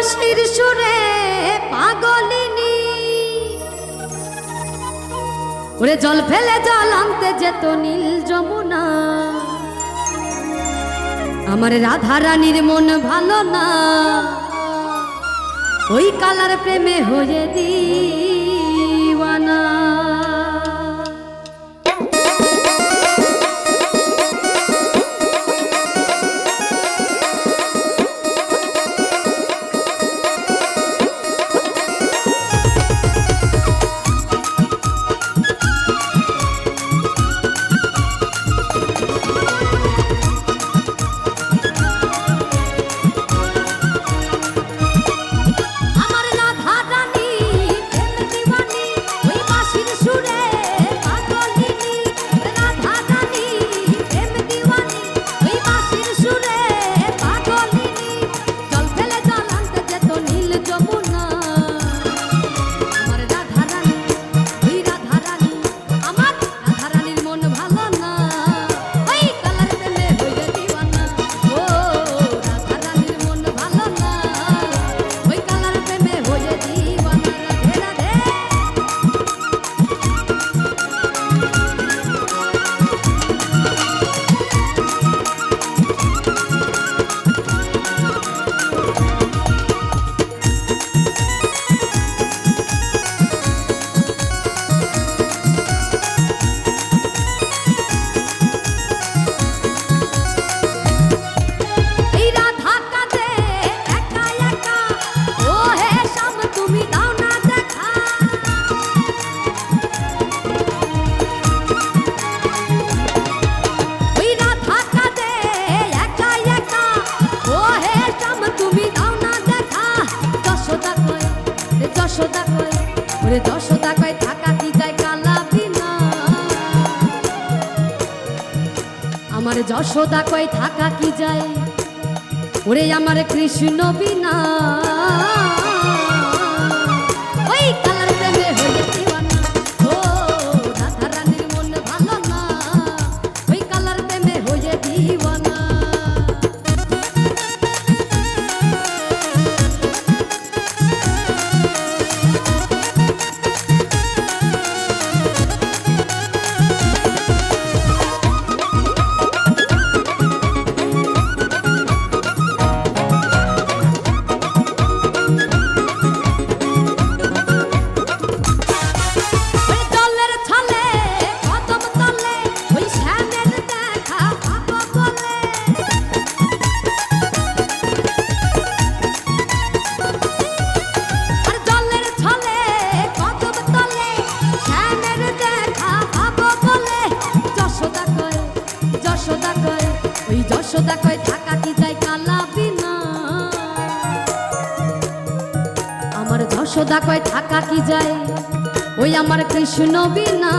বাঁশির সুরে পাগলিনী ওরে জল ফেলে জল আনতে যেত নীল যমুনা আমার রাধা রানীর মন ভালো না ওই কালার প্রেমে হয়ে দিওয়ানা যশোদা কয় থাকা কি যায় কালা বিনা আমার যশোদা কয় থাকা কি যায় ওরে আমার কৃষ্ণ বিনা ওই কালার প্রেমে হয়ে দিওয়ানা ও রাধা রানীর মন ভালো না ওই কালার প্রেমে হয়ে দিওয়ানা যশোদা কয় থাকা কি যায় কালা বিনা আমার যশোদা কয় থাকা কি যায় ওই আমার কৃষ্ণ বিনা